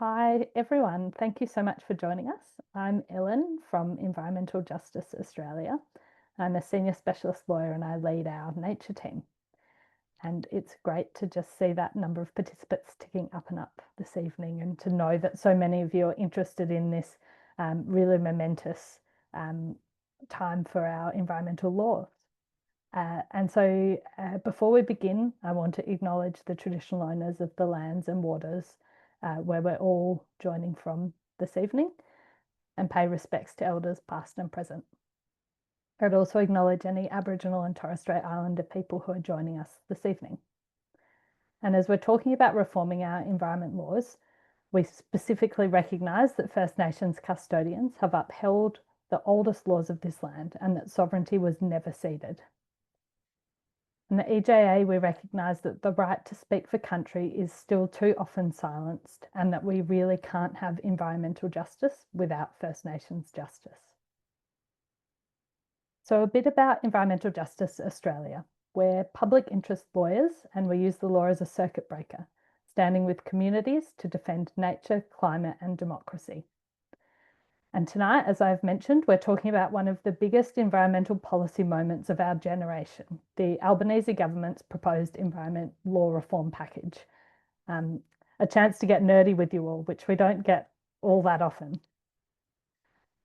Hi, everyone. Thank you so much for joining us. I'm Ellen from Environmental Justice Australia. I'm a senior specialist lawyer and I lead our nature team. And it's great to just see that number of participants ticking up and up this evening and to know that so many of you are interested in this really momentous time for our environmental laws. Before we begin, I want to acknowledge the traditional owners of the lands and waters where we're all joining from this evening and pay respects to elders past and present. I'd also acknowledge any Aboriginal and Torres Strait Islander people who are joining us this evening. And as we're talking about reforming our environment laws, we specifically recognise that First Nations custodians have upheld the oldest laws of this land and that sovereignty was never ceded. In the EJA, we recognise that the right to speak for country is still too often silenced and that we really can't have environmental justice without First Nations justice. So a bit about Environmental Justice Australia. We're public interest lawyers and we use the law as a circuit breaker, standing with communities to defend nature, climate and democracy. And tonight, as I've mentioned, we're talking about one of the biggest environmental policy moments of our generation, the Albanese government's proposed environment law reform package. A chance to get nerdy with you all, which we don't get all that often.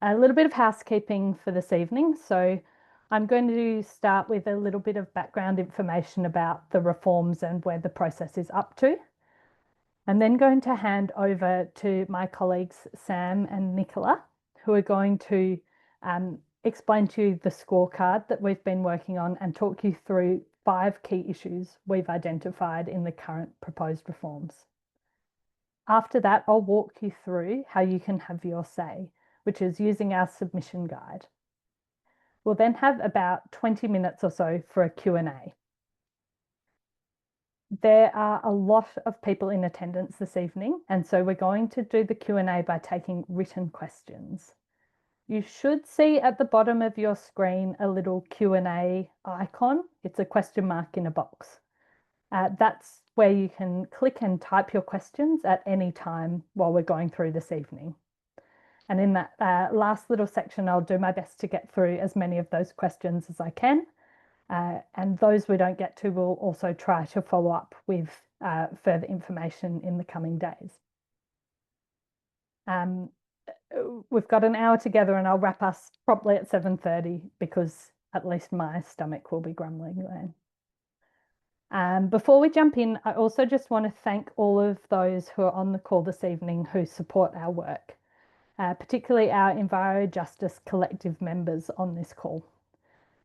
A little bit of housekeeping for this evening. So I'm going to start with a little bit of background information about the reforms and where the process is up to. I'm then going to hand over to my colleagues, Sam and Nicola, who are going to explain to you the scorecard that we've been working on and talk you through 5 key issues we've identified in the current proposed reforms. After that, I'll walk you through how you can have your say, which is using our submission guide. We'll then have about 20 minutes or so for a Q&A. There are a lot of people in attendance this evening, and so we're going to do the Q&A by taking written questions. You should see at the bottom of your screen a little Q&A icon. It's a question mark in a box. That's where you can click and type your questions at any time while we're going through this evening. And in that last little section, I'll do my best to get through as many of those questions as I can. And those we don't get to, we'll also try to follow up with further information in the coming days. We've got an hour together and I'll wrap us promptly at 7:30 because at least my stomach will be grumbling then. Before we jump in, I also just want to thank all of those who are on the call this evening who support our work, particularly our Enviro Justice Collective members on this call.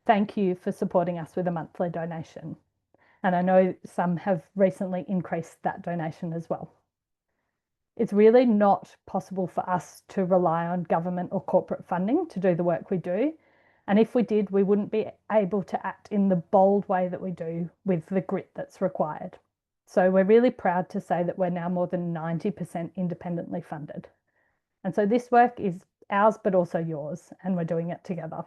Thank you for supporting us with a monthly donation. And I know some have recently increased that donation as well. It's really not possible for us to rely on government or corporate funding to do the work we do. And if we did, we wouldn't be able to act in the bold way that we do with the grit that's required. So we're really proud to say that we're now more than 90% independently funded. And so this work is ours, but also yours, and we're doing it together.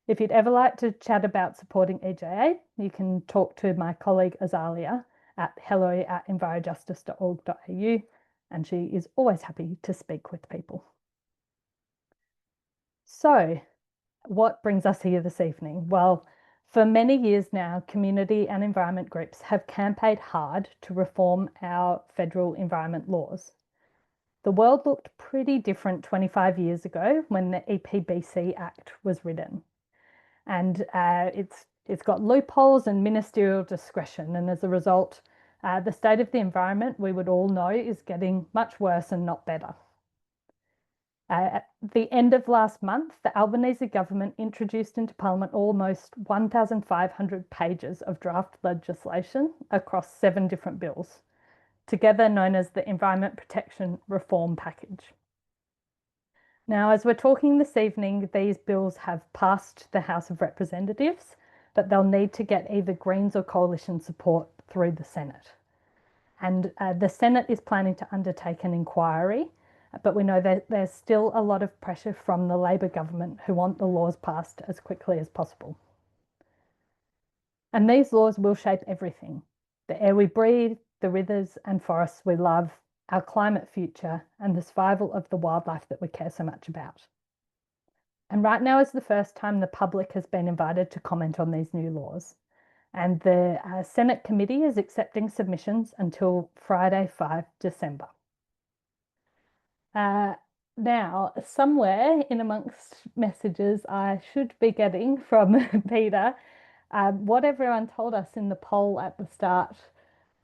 If you'd ever like to chat about supporting EJA, you can talk to my colleague Azalia at hello@envirojustice.org.au, and she is always happy to speak with people. So, what brings us here this evening? Well, for many years now, community and environment groups have campaigned hard to reform our federal environment laws. The world looked pretty different 25 years ago when the EPBC Act was written. And it's got loopholes and ministerial discretion. And as a result, the state of the environment, we would all know, is getting much worse and not better. At the end of last month, the Albanese government introduced into Parliament almost 1,500 pages of draft legislation across 7 different bills, together known as the Environment Protection Reform Package. Now, as we're talking this evening, these bills have passed the House of Representatives, but they'll need to get either Greens or coalition support through the Senate. And the Senate is planning to undertake an inquiry, but we know that there's still a lot of pressure from the Labor government who want the laws passed as quickly as possible. And these laws will shape everything: the air we breathe, the rivers and forests we love, our climate future, and the survival of the wildlife that we care so much about. And right now is the first time the public has been invited to comment on these new laws. And the Senate committee is accepting submissions until Friday, 5 December. Now, somewhere in amongst messages I should be getting from Peter, what everyone told us in the poll at the start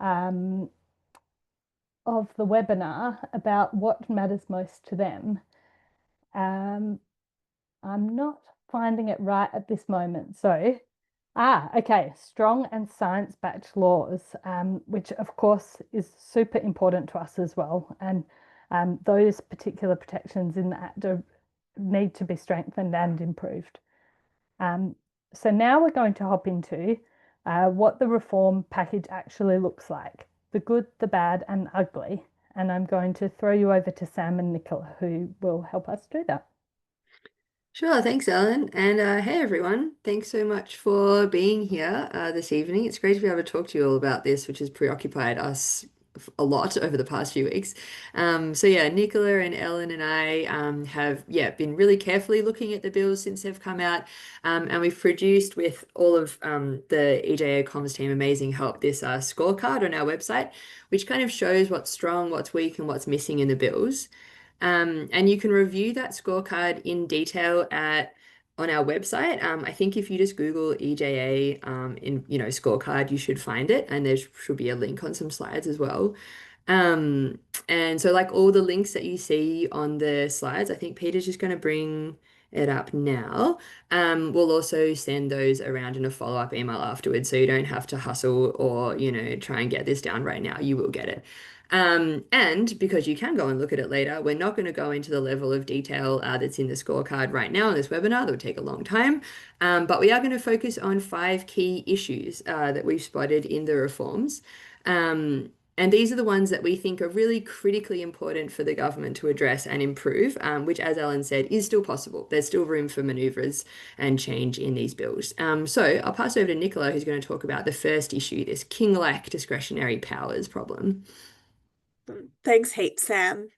of the webinar about what matters most to them. I'm not finding it right at this moment. So, okay, strong and science-backed laws, which of course is super important to us as well. And those particular protections in the Act need to be strengthened and improved. So now we're going to hop into what the reform package actually looks like, the good, the bad, and ugly. And I'm going to throw you over to Sam and Nicola, who will help us do that. Sure, thanks, Ellen. And hey, everyone. Thanks so much for being here this evening. It's great to be able to talk to you all about this, which has preoccupied us a lot over the past few weeks. So yeah, Nicola and Ellen and I have been really carefully looking at the bills since they've come out, and we've produced with all of the EJA comms team amazing help this scorecard on our website, which kind of shows what's strong, what's weak, and what's missing in the bills. And you can review that scorecard in detail on our website. I think if you just Google EJA scorecard, you should find it, and there should be a link on some slides as well. And so like all the links that you see on the slides, I think Peter's just going to bring it up now. We'll also send those around in a follow-up email afterwards, so you don't have to hustle or, try and get this down right now. You will get it. And because you can go and look at it later, we're not going to go into the level of detail that's in the scorecard right now in this webinar. That would take a long time. But we are going to focus on 5 key issues that we've spotted in the reforms. And these are the ones that we think are really critically important for the government to address and improve, which, as Ellen said, is still possible. There's still room for manoeuvres and change in these bills. So I'll pass over to Nicola, who's going to talk about the first issue, this king-like discretionary powers problem. Thanks heaps, Sam.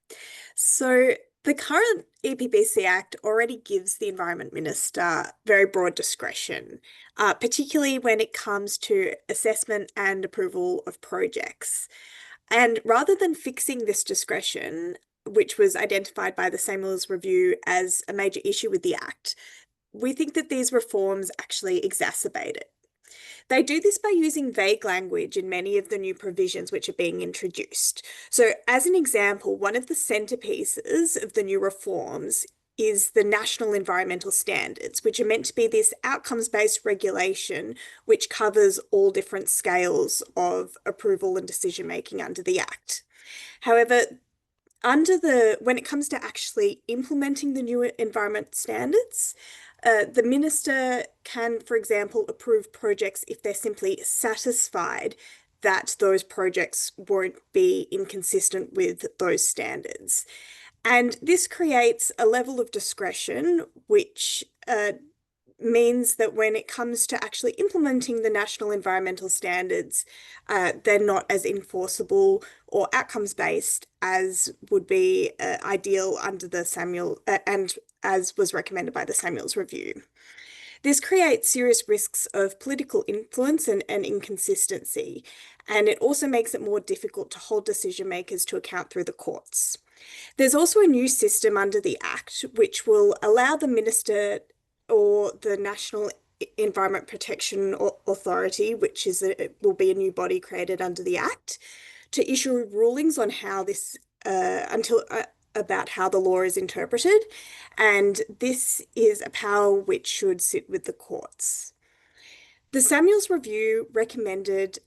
So the current EPBC Act already gives the Environment Minister very broad discretion, particularly when it comes to assessment and approval of projects. And rather than fixing this discretion, which was identified by the Samuels Review as a major issue with the Act, we think that these reforms actually exacerbate it. They do this by using vague language in many of the new provisions which are being introduced. So, as an example, one of the centerpieces of the new reforms is the National Environmental Standards, which are meant to be this outcomes-based regulation which covers all different scales of approval and decision-making under the Act. However, when it comes to actually implementing the new environment standards, the minister can, for example, approve projects if they're simply satisfied that those projects won't be inconsistent with those standards. And this creates a level of discretion which means that when it comes to actually implementing the national environmental standards, they're not as enforceable or outcomes-based as would be ideal under the and as was recommended by the Samuels Review. This creates serious risks of political influence and inconsistency, and it also makes it more difficult to hold decision makers to account through the courts. There's also a new system under the Act which will allow the minister or the National Environment Protection Authority, which will be a new body created under the Act, to issue rulings on how this about how the law is interpreted, and this is a power which should sit with the courts. The Samuels Review recommended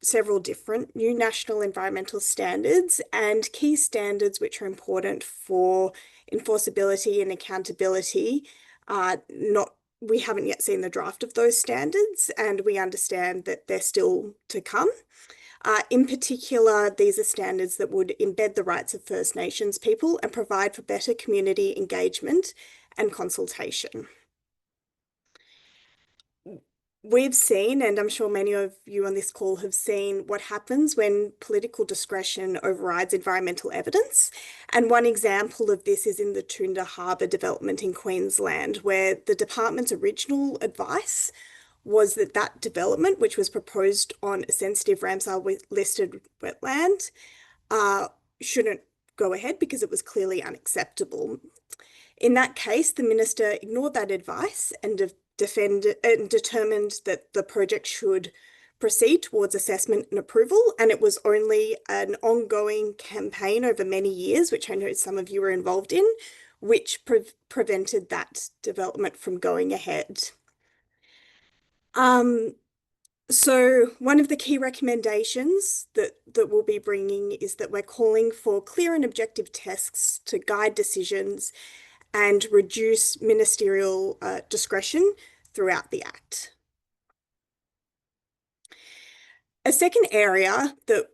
several different new national environmental standards and key standards which are important for enforceability and accountability. We haven't yet seen the draft of those standards, and we understand that they're still to come. In particular, these are standards that would embed the rights of First Nations people and provide for better community engagement and consultation. we've seen, and I'm sure many of you on this call have seen, what happens when political discretion overrides environmental evidence. And one example of this is in the Toondah Harbour development in Queensland, where the department's original advice was that that development, which was proposed on a sensitive Ramsar listed wetland, shouldn't go ahead because it was clearly unacceptable. In that case, the minister ignored that advice and determined that the project should proceed towards assessment and approval. And it was only an ongoing campaign over many years, which I know some of you were involved in, which prevented that development from going ahead. So one of the key recommendations that we'll be bringing is that we're calling for clear and objective tests to guide decisions and reduce ministerial discretion throughout the Act. A second area that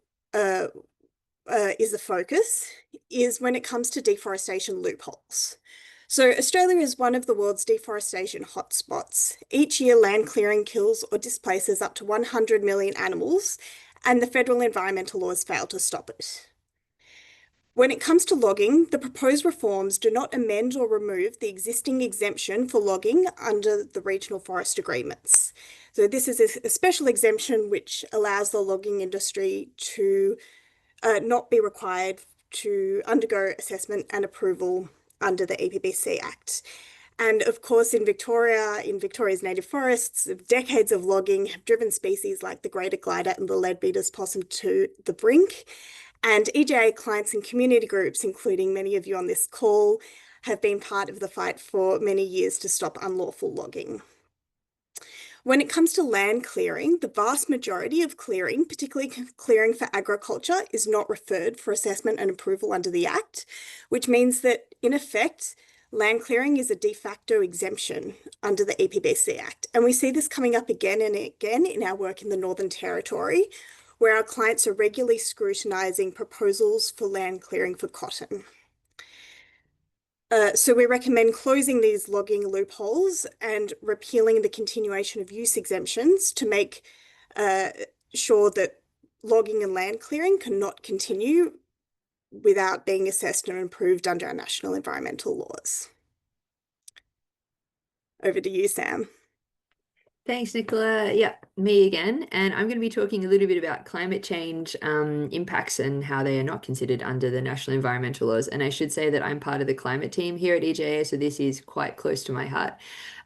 is a focus is when it comes to deforestation loopholes. So Australia is one of the world's deforestation hotspots. Each year, land clearing kills or displaces up to 100 million animals, and the federal environmental laws fail to stop it. When it comes to logging, the proposed reforms do not amend or remove the existing exemption for logging under the regional forest agreements. So this is a special exemption which allows the logging industry to not be required to undergo assessment and approval under the EPBC Act. And of course, in Victoria's native forests, decades of logging have driven species like the greater glider and the leadbeater's possum to the brink. And EJA clients and community groups, including many of you on this call, have been part of the fight for many years to stop unlawful logging. When it comes to land clearing, the vast majority of clearing, particularly clearing for agriculture, is not referred for assessment and approval under the Act, which means that, in effect, land clearing is a de facto exemption under the EPBC Act. And we see this coming up again and again in our work in the Northern Territory, where our clients are regularly scrutinising proposals for land clearing for cotton. So we recommend closing these logging loopholes and repealing the continuation of use exemptions to make sure that logging and land clearing cannot continue without being assessed and approved under our national environmental laws. Over to you, Sam. Thanks, Nicola. Yeah, me again. And I'm going to be talking a little bit about climate change impacts and how they are not considered under the national environmental laws. And I should say that I'm part of the climate team here at EJA, so this is quite close to my heart.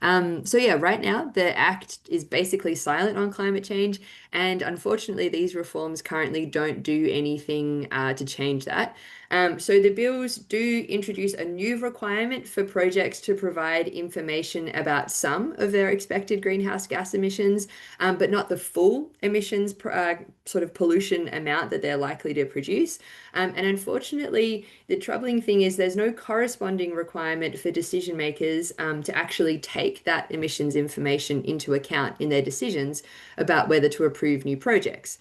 So yeah, right now the Act is basically silent on climate change. And unfortunately, these reforms currently don't do anything to change that. So the bills do introduce a new requirement for projects to provide information about some of their expected greenhouse gas emissions, but not the full emissions sort of pollution amount that they're likely to produce. And unfortunately, the troubling thing is there's no corresponding requirement for decision makers to actually take that emissions information into account in their decisions about whether to approve new projects.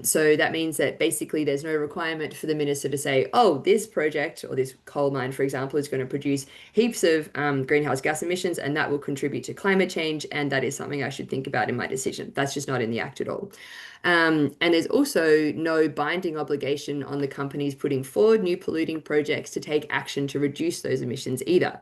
So that means that basically there's no requirement for the minister to say, oh, this project or this coal mine, for example, is going to produce heaps of greenhouse gas emissions and that will contribute to climate change. And that is something I should think about in my decision. That's just not in the Act at all. And there's also no binding obligation on the companies putting forward new polluting projects to take action to reduce those emissions either.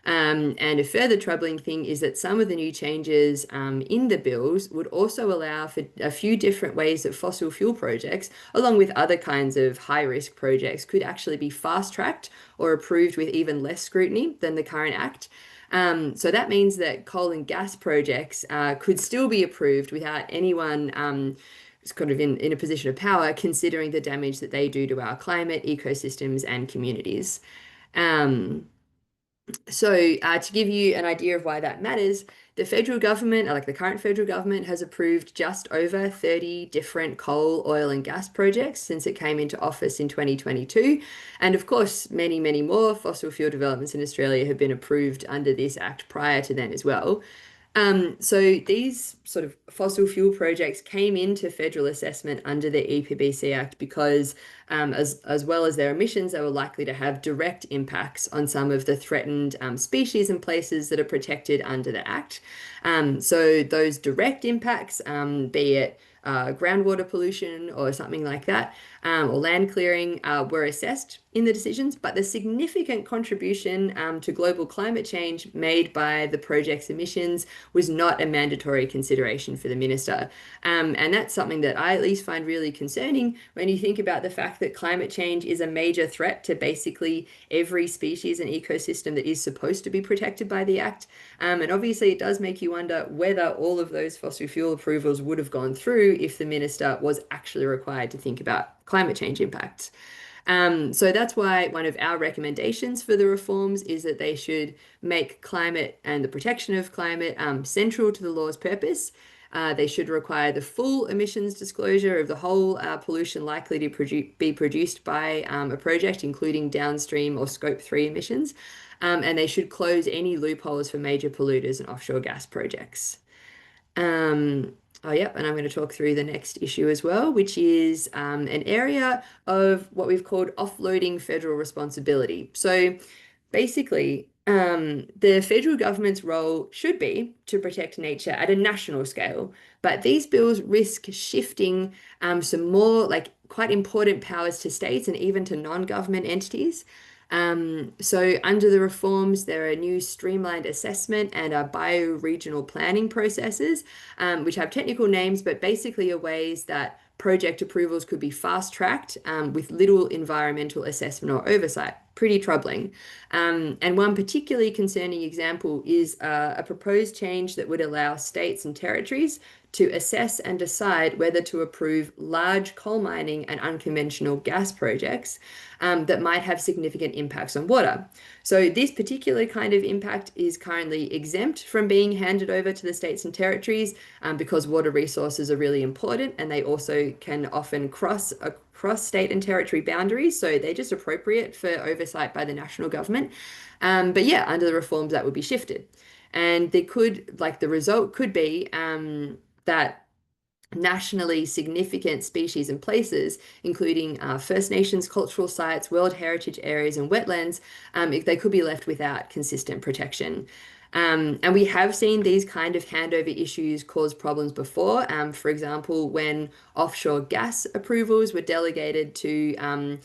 And a further troubling thing is that some of the new changes in the bills would also allow for a few different ways that fossil fuel projects, along with other kinds of high-risk projects, could actually be fast-tracked or approved with even less scrutiny than the current Act. So that means that coal and gas projects could still be approved without anyone kind of in a position of power considering the damage that they do to our climate, ecosystems, and communities. So to give you an idea of why that matters, the federal government, like the current federal government, has approved just over 30 different coal, oil, and gas projects since it came into office in 2022. And of course, many, many more fossil fuel developments in Australia have been approved under this Act prior to then as well. So these sort of fossil fuel projects came into federal assessment under the EPBC Act because as well as their emissions, they were likely to have direct impacts on some of the threatened species and places that are protected under the Act. So those direct impacts, be it groundwater pollution or something like that, or land clearing, were assessed in the decisions, but the significant contribution to global climate change made by the project's emissions was not a mandatory consideration for the minister. And that's something that I at least find really concerning when you think about the fact that climate change is a major threat to basically every species and ecosystem that is supposed to be protected by the Act. And obviously it does make you wonder whether all of those fossil fuel approvals would have gone through if the minister was actually required to think about climate change impacts. So that's why one of our recommendations for the reforms is that they should make climate and the protection of climate central to the law's purpose. They should require the full emissions disclosure of the whole pollution likely to be produced by a project, including downstream or Scope 3 emissions. And they should close any loopholes for major polluters and offshore gas projects. Oh, yep, and I'm going to talk through the next issue as well, which is an area of what we've called offloading federal responsibility. So basically, the federal government's role should be to protect nature at a national scale, but these bills risk shifting some more like quite important powers to states and even to non-government entities. So under the reforms, there are new streamlined assessment and bioregional planning processes, which have technical names, but basically are ways that project approvals could be fast-tracked with little environmental assessment or oversight. Pretty troubling. And one particularly concerning example is a proposed change that would allow states and territories to assess and decide whether to approve large coal mining and unconventional gas projects that might have significant impacts on water. So this particular kind of impact is currently exempt from being handed over to the states and territories because water resources are really important, and they also can often cross state and territory boundaries, so they're just appropriate for oversight by the national government. But yeah, under the reforms that would be shifted. And they could, like the result could be that nationally significant species and places, including First Nations cultural sites, World Heritage areas, and wetlands, they could be left without consistent protection. And we have seen these kind of handover issues cause problems before. For example, when offshore gas approvals were delegated to an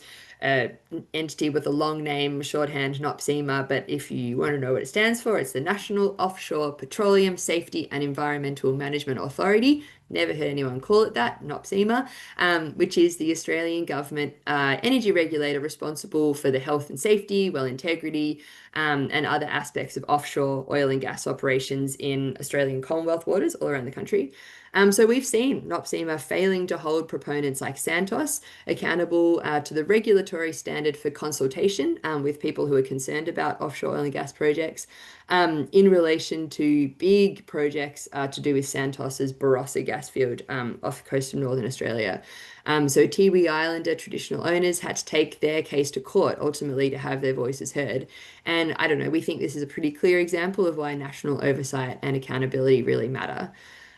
entity with a long name, shorthand NOPSEMA, but if you want to know what it stands for, it's the National Offshore Petroleum Safety and Environmental Management Authority. Never heard anyone call it that, NOPSEMA, which is the Australian government energy regulator responsible for the health and safety, well integrity, and other aspects of offshore oil and gas operations in Australian Commonwealth waters all around the country. So we've seen NOPSEMA failing to hold proponents like Santos accountable to the regulatory standard for consultation with people who are concerned about offshore oil and gas projects in relation to big projects to do with Santos's Barossa gas field off the coast of Northern Australia. So Tiwi Islander traditional owners had to take their case to court ultimately to have their voices heard. And I don't know, we think this is a pretty clear example of why national oversight and accountability really matter.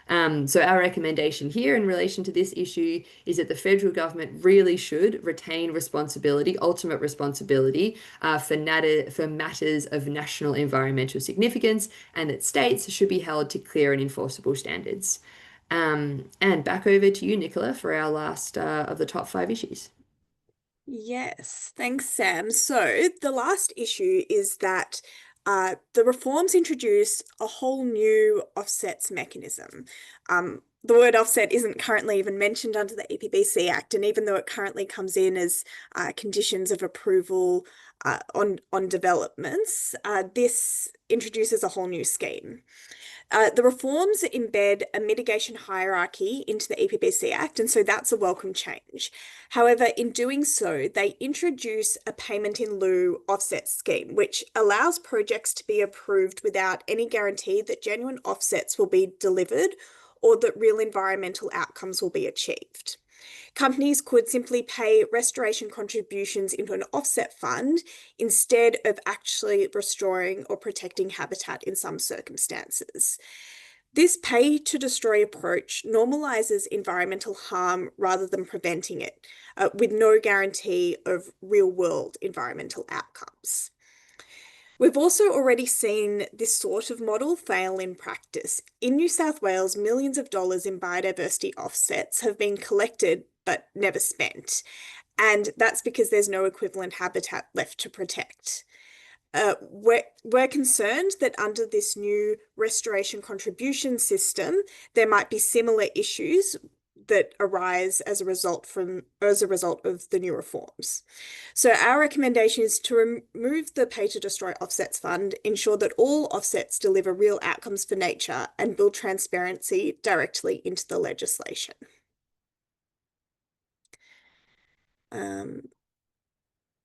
So our recommendation here in relation to this issue is that the federal government really should retain responsibility, ultimate responsibility, for matters of national environmental significance, and that states should be held to clear and enforceable standards. And back over to you, Nicola, for our last of the top 5 issues. Yes, thanks, Sam. So the last issue is that the reforms introduce a whole new offsets mechanism. The word offset isn't currently even mentioned under the EPBC Act, and even though it currently comes in as conditions of approval on developments, this introduces a whole new scheme. The reforms embed a mitigation hierarchy into the EPBC Act, and so that's a welcome change. However, in doing so, they introduce a payment in lieu offset scheme, which allows projects to be approved without any guarantee that genuine offsets will be delivered or that real environmental outcomes will be achieved. Companies could simply pay restoration contributions into an offset fund instead of actually restoring or protecting habitat in some circumstances. This pay-to-destroy approach normalizes environmental harm rather than preventing it, with no guarantee of real-world environmental outcomes. We've also already seen this sort of model fail in practice. In New South Wales, millions of dollars in biodiversity offsets have been collected but never spent. And that's because there's no equivalent habitat left to protect. We're concerned that under this new restoration contribution system, there might be similar issues that arise as a result of the new reforms. So our recommendation is to remove the pay to destroy offsets fund, ensure that all offsets deliver real outcomes for nature, and build transparency directly into the legislation.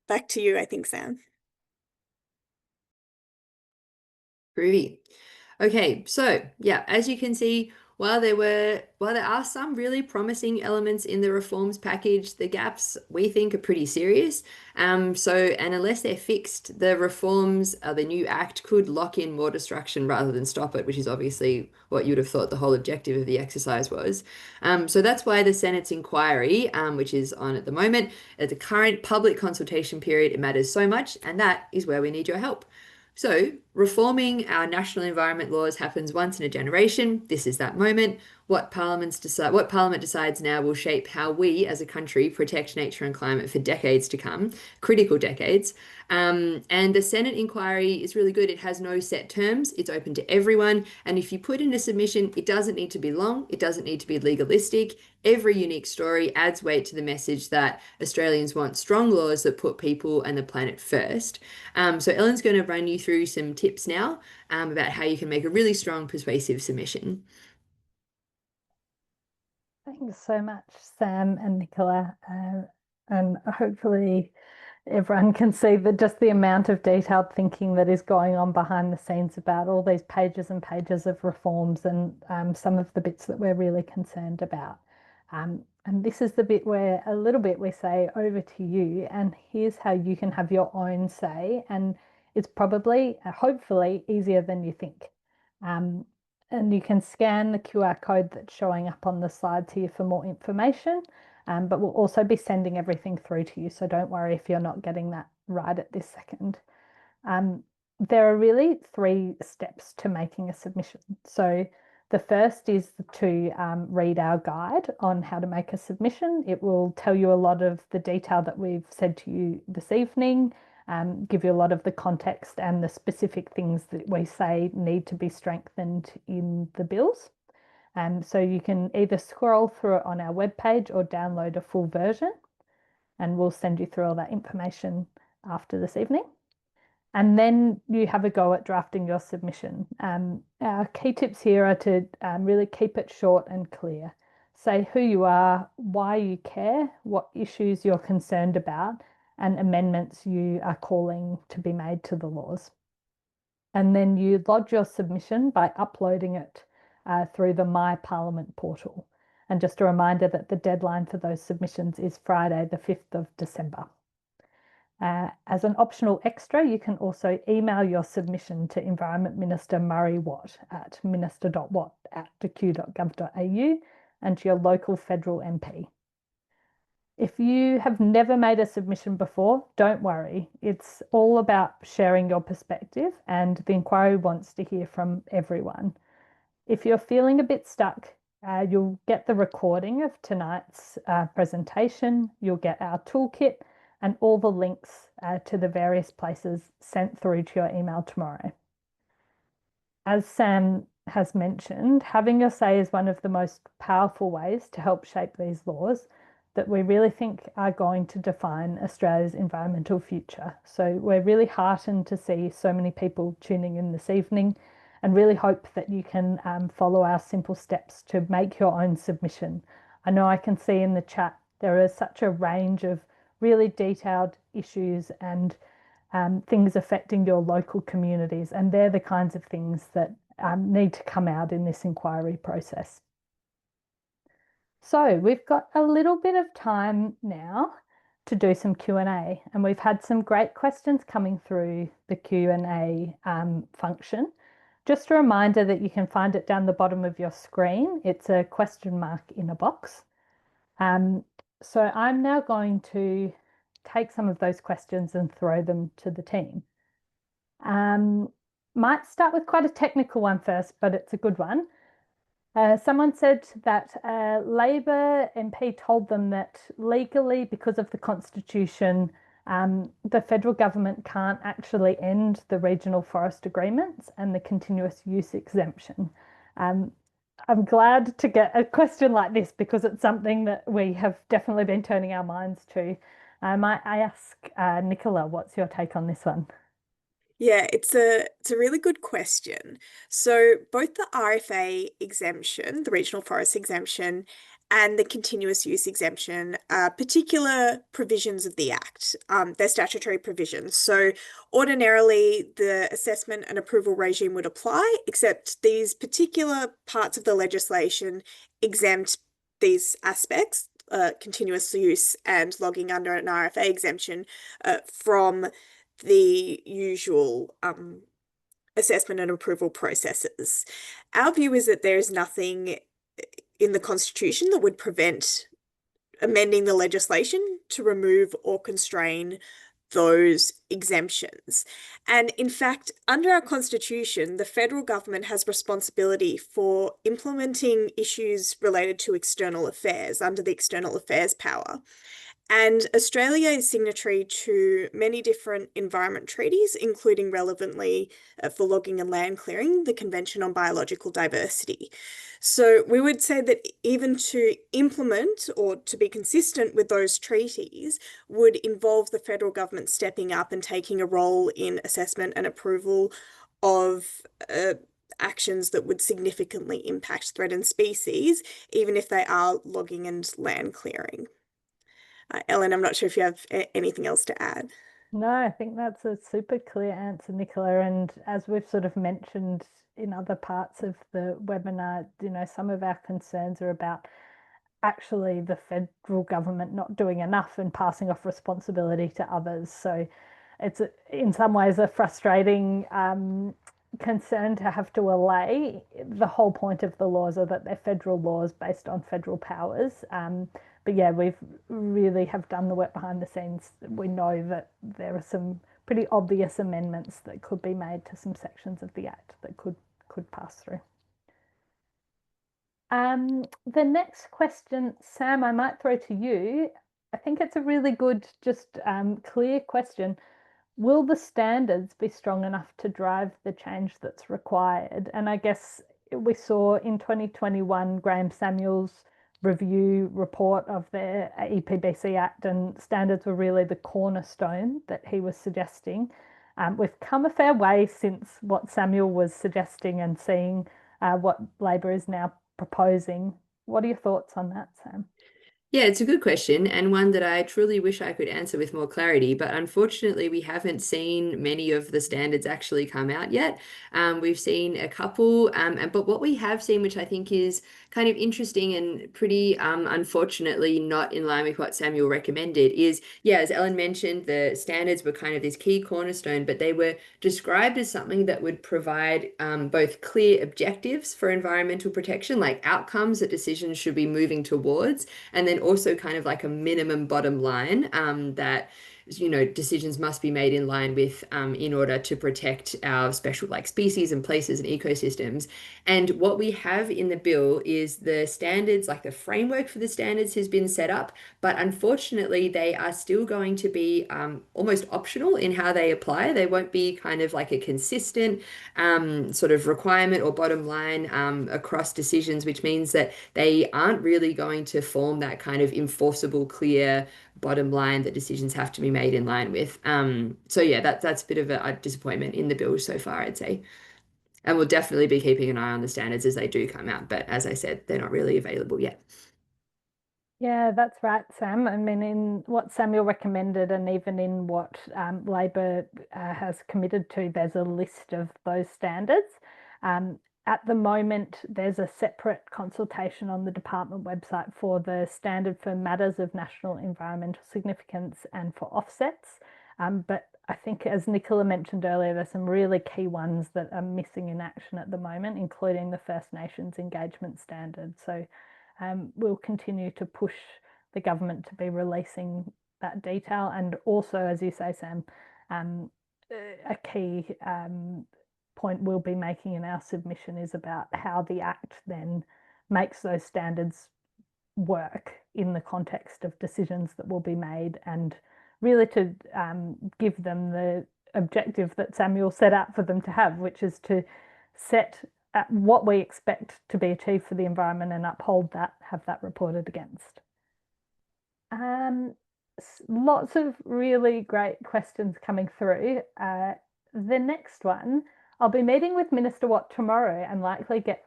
Back to you, I think, Sam. Groovy. Okay, so yeah, as you can see, while there are some really promising elements in the reforms package, the gaps we think are pretty serious. And unless they're fixed, the reforms, the new act could lock in more destruction rather than stop it, which is obviously what you'd have thought the whole objective of the exercise was. So that's why the Senate's inquiry, which is on at the moment, at the current public consultation period, it matters so much, and that is where we need your help. So, reforming our national environment laws happens once in a generation. This is that moment. What Parliament decides now will shape how we as a country protect nature and climate for decades to come, critical decades. And the Senate inquiry is really good. It has no set terms. It's open to everyone. And if you put in a submission, it doesn't need to be long. It doesn't need to be legalistic. Every unique story adds weight to the message that Australians want strong laws that put people and the planet first. So Ellen's going to run you through some tips now about how you can make a really strong, persuasive submission. Thanks so much, Sam and Nicola. And hopefully everyone can see that just the amount of detailed thinking that is going on behind the scenes about all these pages and pages of reforms and some of the bits that we're really concerned about. And this is the bit where a little bit we say over to you, and here's how you can have your own say. And it's probably, hopefully, easier than you think. And you can scan the QR code that's showing up on the slides here for more information, but we'll also be sending everything through to you, so don't worry if you're not getting that right at this second. There are really 3 steps to making a submission. So the first is to read our guide on how to make a submission. It will tell you a lot of the detail that we've said to you this evening, give you a lot of the context and the specific things that we say need to be strengthened in the bills. So you can either scroll through it on our webpage or download a full version, and we'll send you through all that information after this evening. And then you have a go at drafting your submission. Our key tips here are to really keep it short and clear. Say who you are, why you care, what issues you're concerned about, and amendments you are calling to be made to the laws. And then you lodge your submission by uploading it through the My Parliament portal. And just a reminder that the deadline for those submissions is Friday, the 5th of December. As an optional extra, you can also email your submission to Environment Minister Murray Watt at minister.watt@deq.gov.au and to your local federal MP. If you have never made a submission before, don't worry. It's all about sharing your perspective, and the inquiry wants to hear from everyone. If you're feeling a bit stuck, you'll get the recording of tonight's presentation, you'll get our toolkit and all the links to the various places sent through to your email tomorrow. As Sam has mentioned, having your say is one of the most powerful ways to help shape these laws that we really think are going to define Australia's environmental future. So we're really heartened to see so many people tuning in this evening, and really hope that you can follow our simple steps to make your own submission. I know I can see in the chat there is such a range of really detailed issues and things affecting your local communities, and they're the kinds of things that need to come out in this inquiry process. So we've got a little bit of time now to do some Q&A, and we've had some great questions coming through the Q&A function. just a reminder that you can find it down the bottom of your screen. It's a question mark in a box. So I'm now going to take some of those questions and throw them to the team. Might start with quite a technical one first, but it's a good one. Someone said that a Labor MP told them that legally, because of the Constitution, the federal government can't actually end the regional forest agreements and the continuous use exemption. I'm glad to get a question like this because it's something that we have definitely been turning our minds to. I ask Nicola, what's your take on this one? Yeah, it's a really good question. So both the RFA exemption, the regional forest exemption, and the continuous use exemption are particular provisions of the Act. They're statutory provisions. So ordinarily, the assessment and approval regime would apply, except these particular parts of the legislation exempt these aspects, continuous use and logging under an RFA exemption, from the usual assessment and approval processes. Our view is that there is nothing in the Constitution that would prevent amending the legislation to remove or constrain those exemptions. And in fact, under our Constitution, the federal government has responsibility for implementing issues related to external affairs under the external affairs power. And Australia is signatory to many different environment treaties, including relevantly for logging and land clearing, the Convention on Biological Diversity. So we would say that even to implement or to be consistent with those treaties would involve the federal government stepping up and taking a role in assessment and approval of actions that would significantly impact threatened species, even if they are logging and land clearing. Ellen, I'm not sure if you have anything else to add. No, I think that's a super clear answer, Nicola. And as we've sort of mentioned in other parts of the webinar, some of our concerns are about actually the federal government not doing enough and passing off responsibility to others. So it's in some ways a frustrating concern to have to allay. The whole point of the laws are that they're federal laws based on federal powers. But yeah, we've really have done the work behind the scenes. We know that there are some pretty obvious amendments that could be made to some sections of the Act that could pass through. The next question, Sam, I might throw to you. I think it's a really good, just clear question. Will the standards be strong enough to drive the change that's required? And I guess we saw in 2021, Graham Samuel's review report of the EPBC Act, and standards were really the cornerstone that he was suggesting. We've come a fair way since what Samuel was suggesting and seeing what Labor is now proposing. What are your thoughts on that, Sam? Yeah, it's a good question and one that I truly wish I could answer with more clarity, but unfortunately we haven't seen many of the standards actually come out yet. We've seen a couple, but what we have seen, which I think is kind of interesting and pretty unfortunately not in line with what Samuel recommended, is, yeah, as Ellen mentioned, the standards were kind of this key cornerstone, but they were described as something that would provide both clear objectives for environmental protection, like outcomes that decisions should be moving towards, and then also kind of like a minimum bottom line that decisions must be made in line with in order to protect our special like species and places and ecosystems. And what we have in the bill is the standards, like the framework for the standards has been set up, but unfortunately they are still going to be almost optional in how they apply. They won't be kind of like a consistent sort of requirement or bottom line across decisions, which means that they aren't really going to form that kind of enforceable, clear bottom line that decisions have to be made in line with. So yeah, that's a bit of a disappointment in the bill so far, I'd say. And we'll definitely be keeping an eye on the standards as they do come out. But as I said, they're not really available yet. Yeah, that's right, Sam. I mean, in what Samuel recommended and even in what Labor has committed to, there's a list of those standards. At the moment, there's a separate consultation on the department website for the standard for matters of national environmental significance and for offsets. But I think, as Nicola mentioned earlier, there's some really key ones that are missing in action at the moment, including the First Nations engagement standard. So we'll continue to push the government to be releasing that detail. And also, as you say, Sam, a key point we'll be making in our submission is about how the Act then makes those standards work in the context of decisions that will be made, and really to give them the objective that Samuel set out for them to have, which is to set what we expect to be achieved for the environment and uphold that, have that reported against. Lots of really great questions coming through. The next one, I'll be meeting with Minister Watt tomorrow and likely get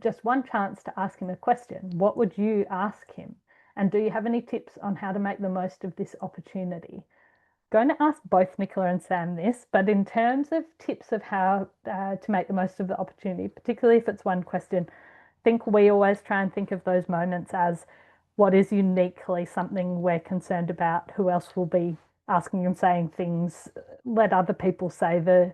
just one chance to ask him a question. What would you ask him? And do you have any tips on how to make the most of this opportunity? Going to ask both Nicola and Sam this, but in terms of tips of how to make the most of the opportunity, particularly if it's one question, I think we always try and think of those moments as what is uniquely something we're concerned about, who else will be asking and saying things, let other people say the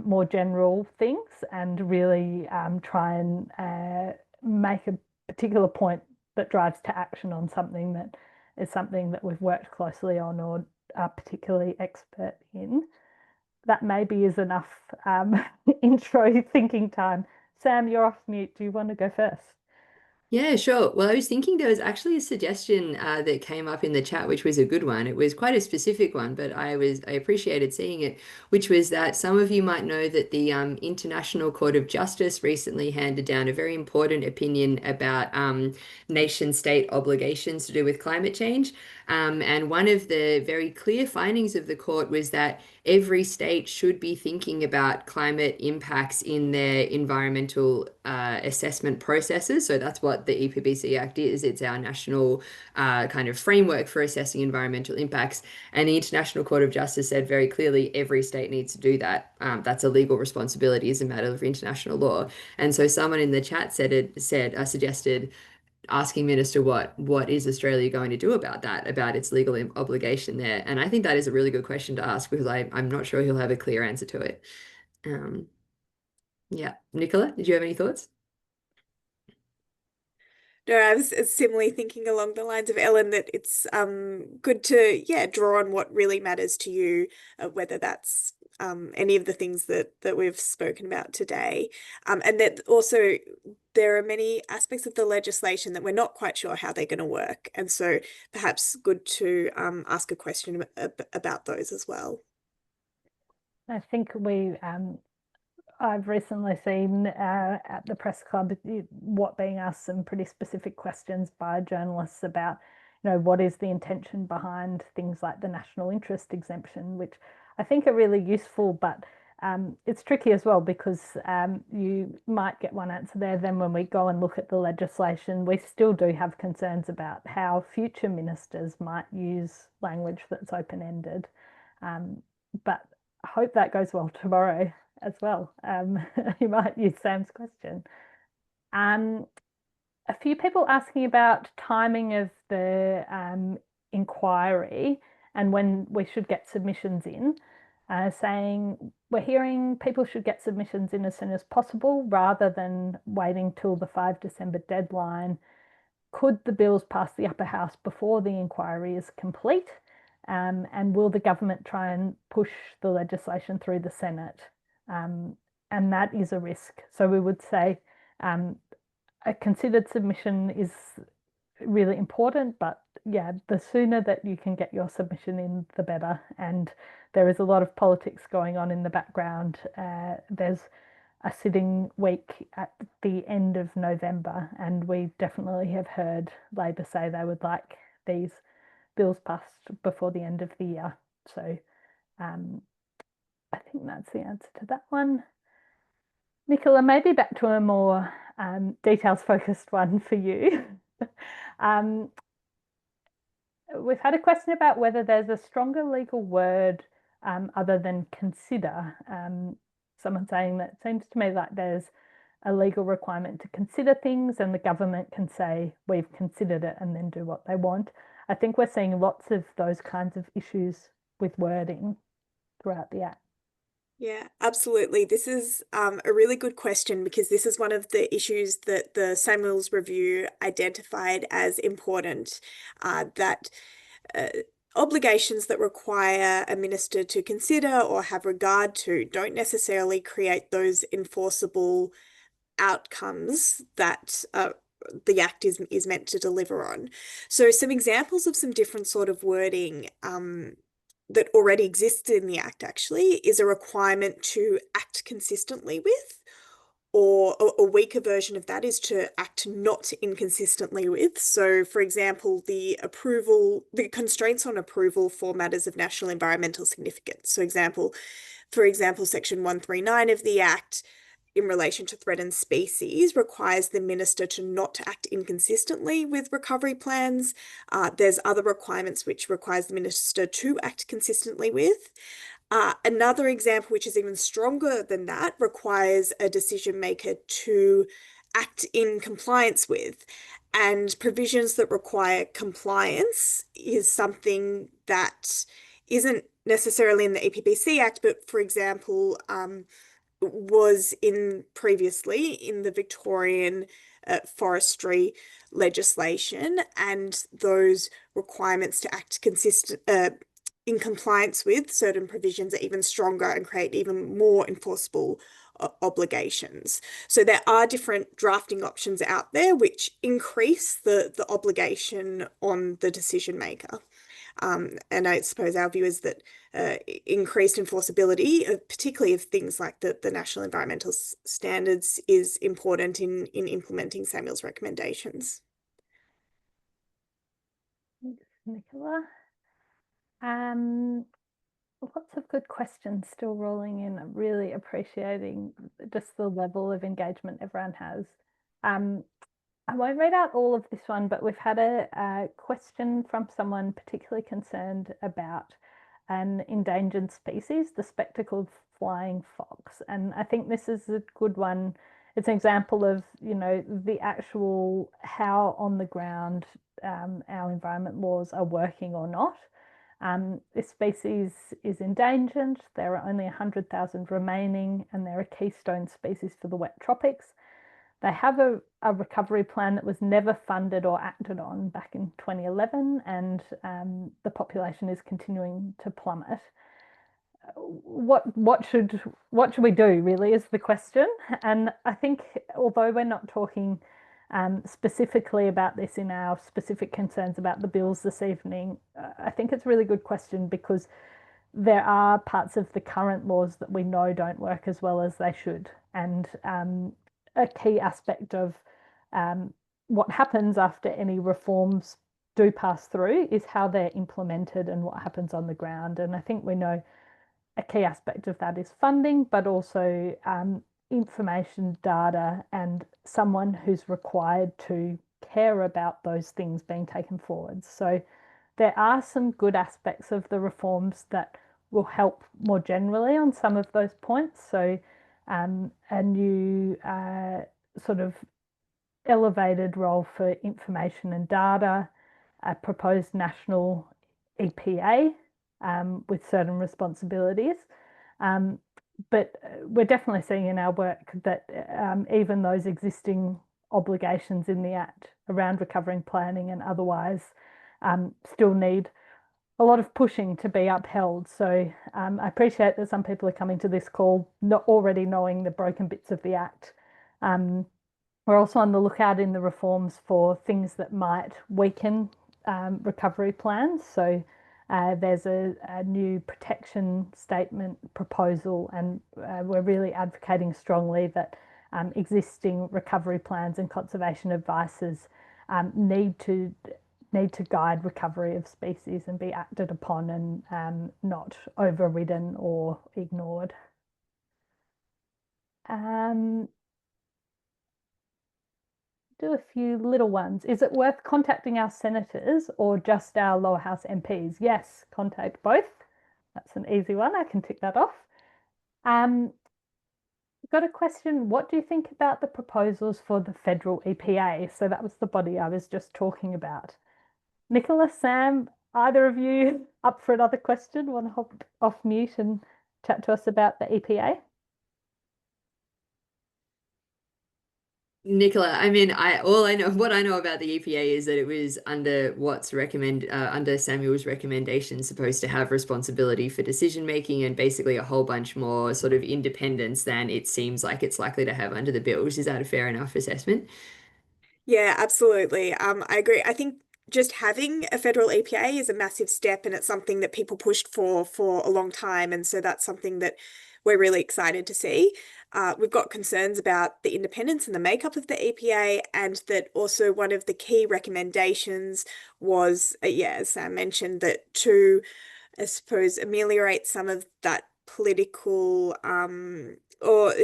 more general things, and really try and make a particular point that drives to action on something that is something that we've worked closely on or are particularly expert in. That maybe is enough intro thinking time. Sam, you're off mute. Do you want to go first? Yeah, sure. Well, I was thinking there was actually a suggestion that came up in the chat, which was a good one. It was quite a specific one, but I appreciated seeing it, which was that some of you might know that the International Court of Justice recently handed down a very important opinion about nation state obligations to do with climate change. And one of the very clear findings of the court was that every state should be thinking about climate impacts in their environmental assessment processes. So that's what the EPBC Act is. It's our national kind of framework for assessing environmental impacts. And the International Court of Justice said very clearly every state needs to do that. That's a legal responsibility as a matter of international law. And so someone in the chat suggested asking Minister what is Australia going to do about that, about its legal obligation there? And I think that is a really good question to ask, because I'm not sure he'll have a clear answer to it. Yeah. Nicola, did you have any thoughts? No, I was similarly thinking along the lines of Ellen, that it's good to draw on what really matters to you, whether that's any of the things that we've spoken about today, and that also there are many aspects of the legislation that we're not quite sure how they're going to work, and so perhaps good to ask a question about those as well. I think I've recently seen at the press club what being asked some pretty specific questions by journalists about, what is the intention behind things like the national interest exemption, which I think are really useful, but it's tricky as well, because you might get one answer there. Then when we go and look at the legislation, we still do have concerns about how future ministers might use language that's open-ended. But I hope that goes well tomorrow as well. You might use Sam's question. A few people asking about timing of the inquiry and when we should get submissions in, saying we're hearing people should get submissions in as soon as possible rather than waiting till the 5 December deadline. Could the bills pass the upper house before the inquiry is complete? And will the government try and push the legislation through the Senate? And that is a risk. So we would say a considered submission is really important, but yeah, the sooner that you can get your submission in, the better. And there is a lot of politics going on in the background. There's a sitting week at the end of November, and we definitely have heard Labor say they would like these bills passed before the end of the year. So I think that's the answer to that one. Nicola, maybe back to a more details focused one for you. We've had a question about whether there's a stronger legal word other than consider. Someone saying that it seems to me like there's a legal requirement to consider things, and the government can say we've considered it and then do what they want. I think we're seeing lots of those kinds of issues with wording. throughout the Act? Yeah, absolutely. This is a really good question because this is one of the issues that the Samuels Review identified as important, that uh, obligations that require a minister to consider or have regard to don't necessarily create those enforceable outcomes that the Act is meant to deliver on. So some examples of some different sort of wording that already exists in the Act actually is a requirement to act consistently with, or a weaker version of that is to act not inconsistently with. So, for example, the constraints on approval for matters of national environmental significance. So, for example, Section 139 of the Act in relation to threatened species requires the minister to not act inconsistently with recovery plans. There's other requirements which requires the minister to act consistently with. Another example, which is even stronger than that, requires a decision maker to act in compliance with. And provisions that require compliance is something that isn't necessarily in the EPBC Act, but for example, was previously in the Victorian forestry legislation, and those requirements to act in compliance with certain provisions are even stronger and create even more enforceable obligations. So there are different drafting options out there which increase the obligation on the decision maker. And I suppose our view is that increased enforceability, particularly of things like the national environmental standards, is important in implementing Samuel's recommendations. Thanks, Nicola. Lots of good questions still rolling in. I'm really appreciating just the level of engagement everyone has. I won't read out all of this one, but we've had a question from someone particularly concerned about an endangered species, the spectacled flying fox. And I think this is a good one. It's an example of, the actual how on the ground our environment laws are working or not. This species is endangered. There are only 100,000 remaining, and they're a keystone species for the wet tropics. They have a recovery plan that was never funded or acted on back in 2011, and the population is continuing to plummet. What should we do, really, is the question. And I think, although we're not talking specifically about this in our specific concerns about the bills this evening, I think it's a really good question because there are parts of the current laws that we know don't work as well as they should. And a key aspect of what happens after any reforms do pass through is how they're implemented and what happens on the ground. And I think we know a key aspect of that is funding, but also information, data, and someone who's required to care about those things being taken forward. So there are some good aspects of the reforms that will help more generally on some of those points. So a new sort of elevated role for information and data, a proposed national EPA with certain responsibilities. But we're definitely seeing in our work that even those existing obligations in the Act around recovering planning and otherwise still need a lot of pushing to be upheld. So I appreciate that some people are coming to this call not already knowing the broken bits of the Act. We're also on the lookout in the reforms for things that might weaken recovery plans. So there's a new protection statement proposal, and we're really advocating strongly that existing recovery plans and conservation advices need to guide recovery of species and be acted upon and not overridden or ignored. Do a few little ones. Is it worth contacting our senators or just our lower house MPs? Yes, contact both. That's an easy one. I can tick that off. Got a question. What do you think about the proposals for the federal EPA? So that was the body I was just talking about. Nicola, Sam, either of you up for another question? Want to hop off mute and chat to us about the EPA? Nicola, what I know about the EPA is that it was under Samuel's recommendation supposed to have responsibility for decision making and basically a whole bunch more sort of independence than it seems like it's likely to have under the bills. Is that a fair enough assessment? Yeah, absolutely. I agree. I think just having a federal EPA is a massive step, and it's something that people pushed for a long time. And so that's something that we're really excited to see. We've got concerns about the independence and the makeup of the EPA, and that also one of the key recommendations was, yeah, as Sam mentioned, that to, I suppose, ameliorate some of that political, or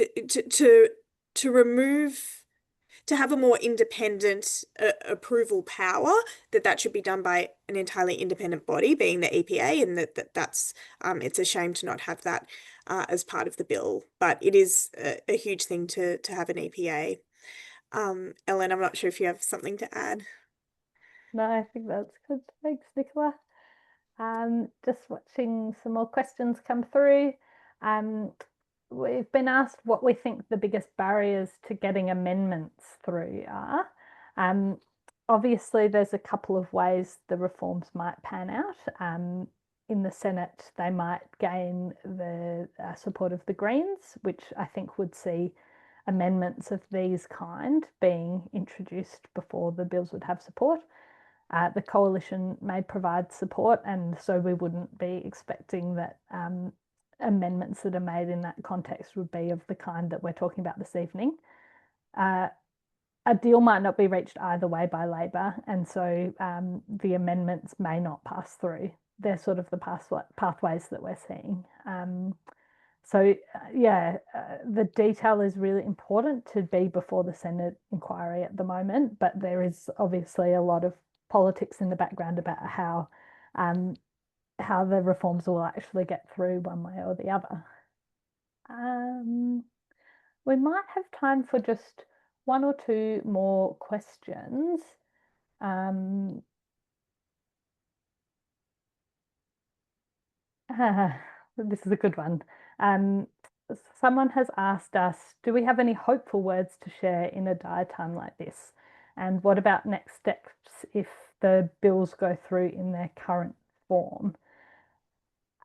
to remove to have a more independent approval power, that should be done by an entirely independent body, being the EPA, and that's it's a shame to not have that as part of the bill, but it is a huge thing to have an EPA. Ellen, I'm not sure if you have something to add. No, I think that's good. Thanks, Nicola. Just watching some more questions come through. We've been asked what we think the biggest barriers to getting amendments through are. Obviously, there's a couple of ways the reforms might pan out. In the Senate, they might gain the support of the Greens, which I think would see amendments of these kind being introduced before the bills would have support. The coalition may provide support, and so we wouldn't be expecting that amendments that are made in that context would be of the kind that we're talking about this evening. A deal might not be reached either way by Labor, and so the amendments may not pass through. They're sort of the pathways that we're seeing. The detail is really important to be before the Senate inquiry at the moment, but there is obviously a lot of politics in the background about how the reforms will actually get through one way or the other. We might have time for just one or two more questions. This is a good one. Someone has asked us, do we have any hopeful words to share in a dire time like this? And what about next steps if the bills go through in their current form?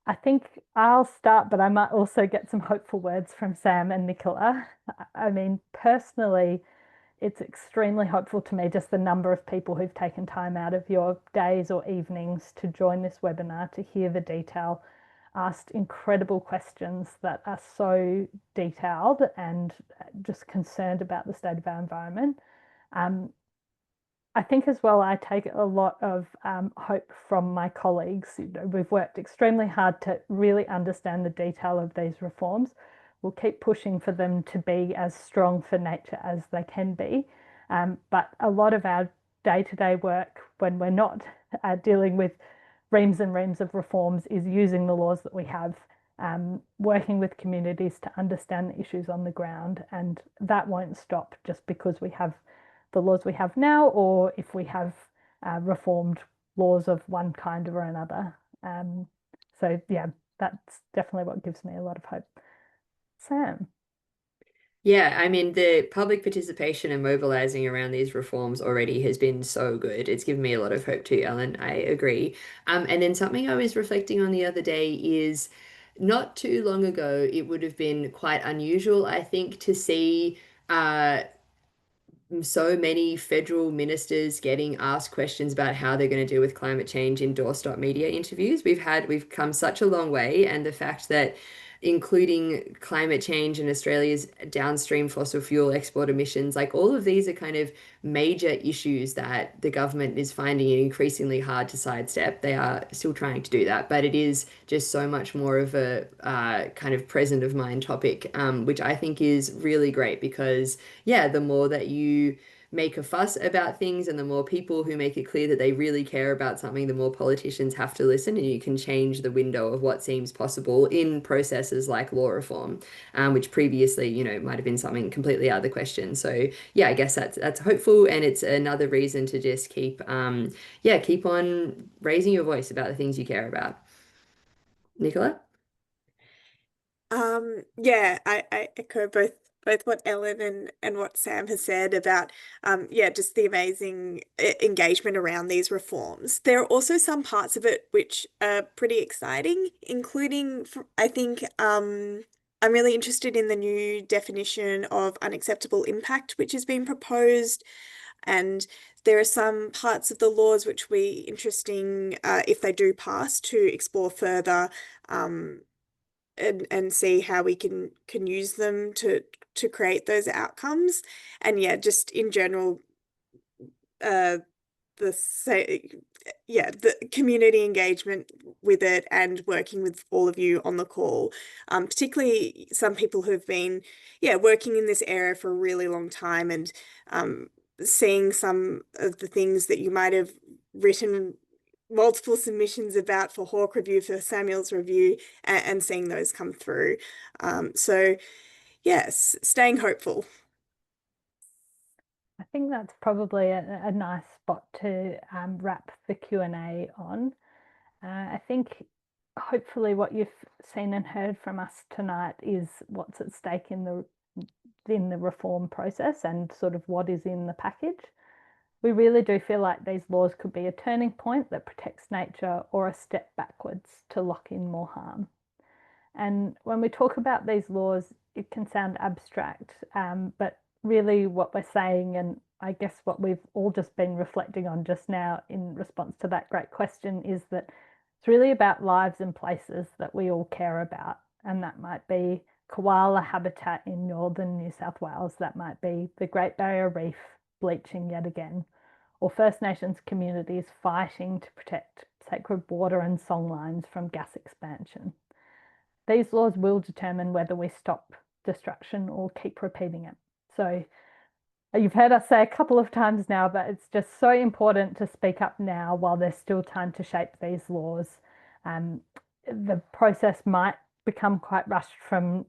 I think I'll start, but I might also get some hopeful words from Sam and Nicola. I mean, personally, it's extremely hopeful to me just the number of people who've taken time out of your days or evenings to join this webinar, to hear the detail, asked incredible questions that are so detailed and just concerned about the state of our environment. I think as well, I take a lot of hope from my colleagues. We've worked extremely hard to really understand the detail of these reforms. We'll keep pushing for them to be as strong for nature as they can be. But a lot of our day-to-day work, when we're not dealing with reams and reams of reforms, is using the laws that we have, working with communities to understand the issues on the ground. And that won't stop just because we have the laws we have now, or if we have reformed laws of one kind or another. So yeah, that's definitely what gives me a lot of hope. Sam. Yeah, I mean, the public participation and mobilizing around these reforms already has been so good. It's given me a lot of hope too, Ellen. I agree. And then something I was reflecting on the other day is not too long ago, it would have been quite unusual, I think, to see so many federal ministers getting asked questions about how they're going to deal with climate change in doorstop media interviews. We've come such a long way, and the fact that including climate change and Australia's downstream fossil fuel export emissions, like all of these are kind of major issues that the government is finding it increasingly hard to sidestep. They are still trying to do that, but it is just so much more of a kind of present of mind topic, which I think is really great because, yeah, the more that you make a fuss about things and the more people who make it clear that they really care about something, the more politicians have to listen, and you can change the window of what seems possible in processes like law reform, which previously, might have been something completely out of the question. So yeah, I guess that's hopeful, and it's another reason to just keep on raising your voice about the things you care about. Nicola? Yeah, I echo both what Ellen and what Sam has said about yeah, just the amazing engagement around these reforms. There are also some parts of it which are pretty exciting, including I think I'm really interested in the new definition of unacceptable impact which has been proposed. And there are some parts of the laws which will be interesting if they do pass to explore further and see how we can use them to create those outcomes. And yeah, just in general, uh, the say yeah, the community engagement with it and working with all of you on the call, particularly some people who've been working in this area for a really long time and seeing some of the things that you might have written multiple submissions about for Hawke review, for Samuel's review, and seeing those come through. So yes, staying hopeful. I think that's probably a nice spot to wrap the Q&A on. I think hopefully what you've seen and heard from us tonight is what's at stake in the reform process and sort of what is in the package. We really do feel like these laws could be a turning point that protects nature or a step backwards to lock in more harm. And when we talk about these laws, it can sound abstract, but really what we're saying, and I guess what we've all just been reflecting on just now in response to that great question, is that it's really about lives and places that we all care about. And that might be koala habitat in northern New South Wales, that might be the Great Barrier Reef bleaching yet again, or First Nations communities fighting to protect sacred water and songlines from gas expansion. These laws will determine whether we stop destruction or keep repeating it. So you've heard us say a couple of times now, but it's just so important to speak up now while there's still time to shape these laws. The process might become quite rushed from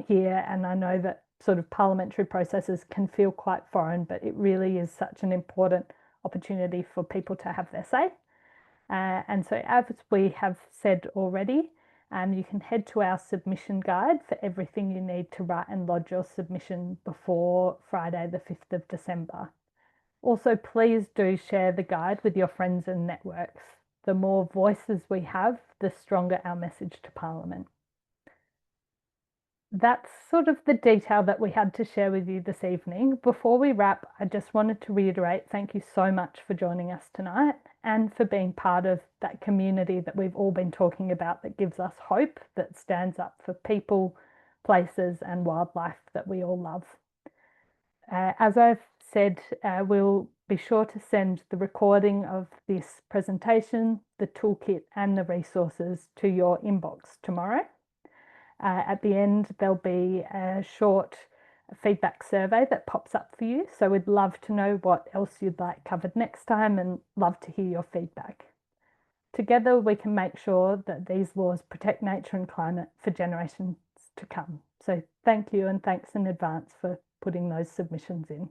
here, and I know that sort of parliamentary processes can feel quite foreign, but it really is such an important opportunity for people to have their say. And so as we have said already, you can head to our submission guide for everything you need to write and lodge your submission before Friday the 5th of December. Also, please do share the guide with your friends and networks. The more voices we have, the stronger our message to Parliament. That's sort of the detail that we had to share with you this evening. Before we wrap, I just wanted to reiterate thank you so much for joining us tonight and for being part of that community that we've all been talking about that gives us hope, that stands up for people, places and wildlife that we all love. As I've said, we'll be sure to send the recording of this presentation, the toolkit and the resources to your inbox tomorrow. At the end, there'll be a short feedback survey that pops up for you. So we'd love to know what else you'd like covered next time and love to hear your feedback. Together, we can make sure that these laws protect nature and climate for generations to come. So thank you and thanks in advance for putting those submissions in.